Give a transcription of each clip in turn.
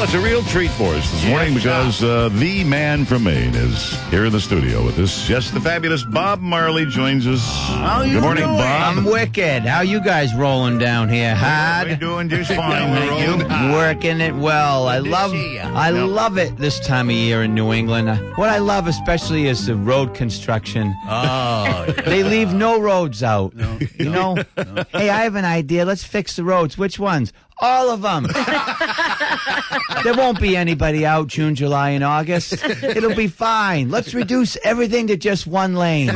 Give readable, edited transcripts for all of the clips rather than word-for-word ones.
it's a real treat for us this morning because the man from Maine is here in the studio with us. Yes, the fabulous Bob Marley joins us. Good morning, Bob. I'm wicked. How you guys rolling down here? Hard? We're doing just fine, thank you. Working it well. I love it this time of year in New England. What I love especially is the road construction. Oh, yeah. They leave no roads out. No. You know? No. Hey, I have an idea. Let's fix the roads. Which ones? All of them. There won't be anybody out June, July, and August. It'll be fine. Let's reduce everything to just one lane.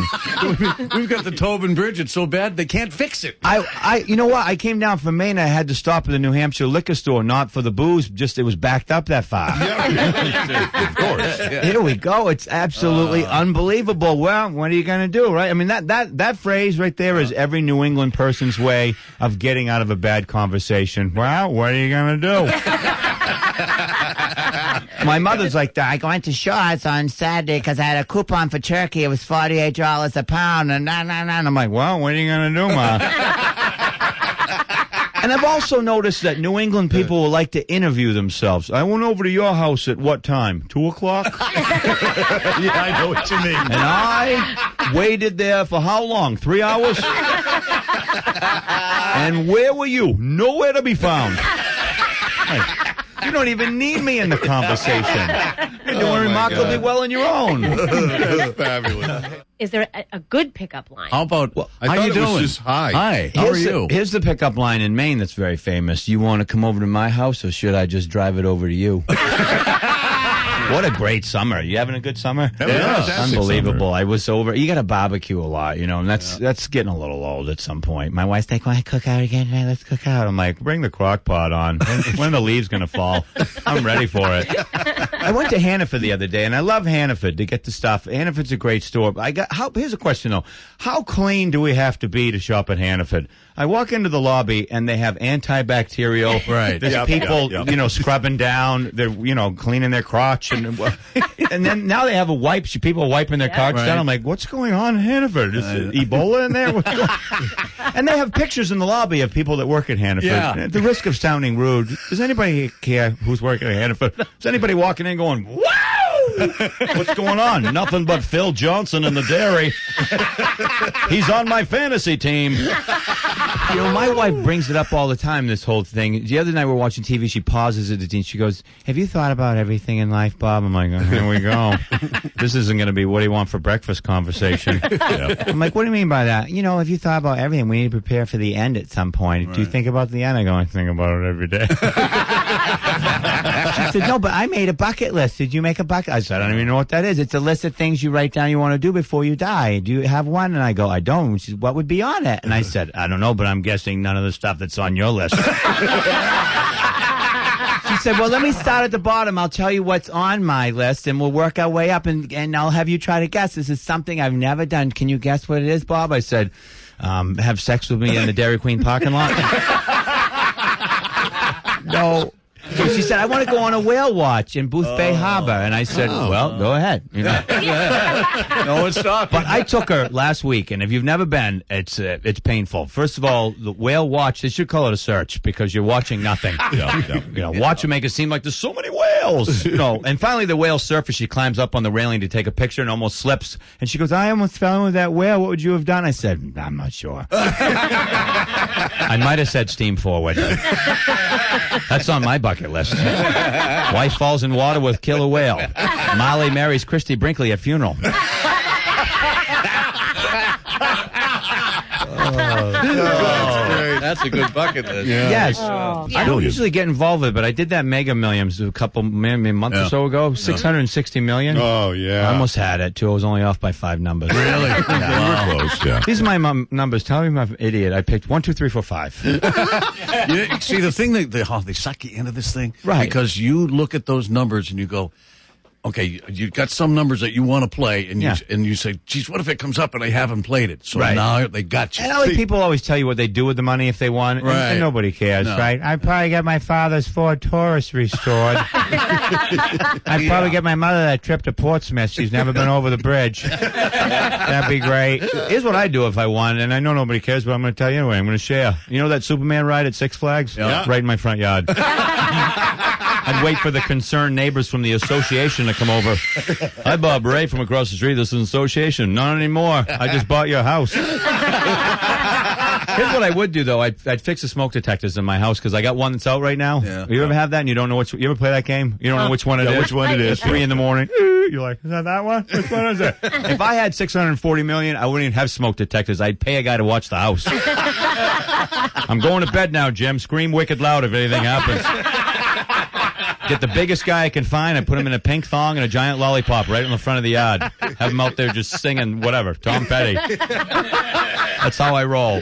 We've got the Tobin Bridge. It's so bad they can't fix it. You know what? I came down from Maine. I had to stop at the New Hampshire liquor store, not for the booze. Just it was backed up that far. Of course. Yeah. Here we go. It's absolutely unbelievable. Well, what are you going to do, right? I mean, that phrase right there is every New England person's way of getting out of a bad conversation. Well, what are you going to do? My mother's like that. I went to Shaw's on Saturday because I had a coupon for turkey. It was $48 a pound. And I'm like, well, what are you going to do, Ma? And I've also noticed that New England people will like to interview themselves. I went over to your house at what time? 2 o'clock? Yeah, I know what you mean. And I waited there for how long? 3 hours? And where were you? Nowhere to be found. You don't even need me in the conversation. You're doing remarkably well on your own. That's fabulous. Is there a good pickup line? How about, how you doing? Was just hi. Hi, how are you? Here's the pickup line in Maine that's very famous. You want to come over to my house, or should I just drive it over to you? What a great summer. You having a good summer? Yeah. Unbelievable. I was over. You got to barbecue a lot, you know, and that's getting a little old at some point. My wife's like, want to cook out again? Hey, let's cook out. I'm like, bring the crock pot on. When the leaves going to fall? I'm ready for it. I went to Hannaford the other day, and I love Hannaford to get the stuff. Hannaford's a great store. Here's a question, though. How clean do we have to be to shop at Hannaford? I walk into the lobby, and they have antibacterial. Right. There's people, you know, scrubbing down. They're, you know, cleaning their crotch. And then now they have a wipe. People are wiping their crotch down. I'm like, what's going on in Hannaford? Is Ebola in there? And they have pictures in the lobby of people that work at Hannaford. Yeah. At the risk of sounding rude, does anybody care who's working at Hannaford? Is anybody walking in going, wow? What's going on? Nothing but Phil Johnson in the dairy. He's on my fantasy team. You know, my wife brings it up all the time, this whole thing. The other night we were watching TV, she pauses it and she goes, have you thought about everything in life, Bob? I'm like, oh, here we go. This isn't going to be what do you want for breakfast conversation. Yeah. I'm like, what do you mean by that? You know, if you thought about everything, we need to prepare for the end at some point. Right. Do you think about the end? I go, I think about it every day. She said, no, but I made a bucket list. Did you make a bucket? I said, I don't even know what that is. It's a list of things you write down you want to do before you die. Do you have one? And I go, I don't. She said, what would be on it? And I said, I don't know, but I'm guessing none of the stuff that's on your list. She said, well, let me start at the bottom. I'll tell you what's on my list, and we'll work our way up, and I'll have you try to guess. This is something I've never done. Can you guess what it is, Bob? I said, have sex with me in the Dairy Queen parking lot. No. So she said, I want to go on a whale watch in Booth Bay Harbor. And I said, well, go ahead. You know. No one's stopping. But I took her last week, and if you've never been, it's painful. First of all, the whale watch, they should call it a search because you're watching nothing. You know, watch will make it seem like there's so many whales. You know, and finally the whale surface, she climbs up on the railing to take a picture and almost slips. And she goes, I almost fell in with that whale. What would you have done? I said, I'm not sure. I might have said steam forward. That's on my bucket list. Wife falls in water with killer whale. Marley marries Christy Brinkley at funeral. That's a good bucket list. Yeah. Yes. Oh. I don't usually get involved with it, but I did that Mega Millions a month or so ago. 660 million. Oh, yeah. I almost had it, too. I was only off by 5 numbers. Really? Yeah. We were close, yeah. These are my numbers. Tell me I'm an idiot. I picked 1, 2, 3, 4, 5. See, the thing that they suck you into this thing, right? Because you look at those numbers and you go, okay, you've got some numbers that you want to play, and you say, geez, what if it comes up and I haven't played it? So now they got you. And like people always tell you what they do with the money if they want, and nobody cares, right? I'd probably get my father's Ford Taurus restored. I'd probably get my mother that trip to Portsmouth. She's never been over the bridge. That'd be great. Here's what I do if I won, and I know nobody cares, but I'm going to tell you anyway. I'm going to share. You know that Superman ride at Six Flags? Yeah. Right in my front yard. I'd wait for the concerned neighbors from the association to come over. Hi, Bob Ray from across the street. This is an association. Not anymore. I just bought your house. Here's what I would do, though. I'd fix the smoke detectors in my house because I got one that's out right now. Yeah. You ever have that and you don't know which? You ever play that game? You don't know which one it is? Which one it is? At 3 a.m. You're like, is that one? Which one is it? If I had $640 million, I wouldn't even have smoke detectors. I'd pay a guy to watch the house. I'm going to bed now, Jim. Scream wicked loud if anything happens. Get the biggest guy I can find and put him in a pink thong and a giant lollipop right in the front of the yard. Have him out there just singing whatever, Tom Petty. That's how I roll.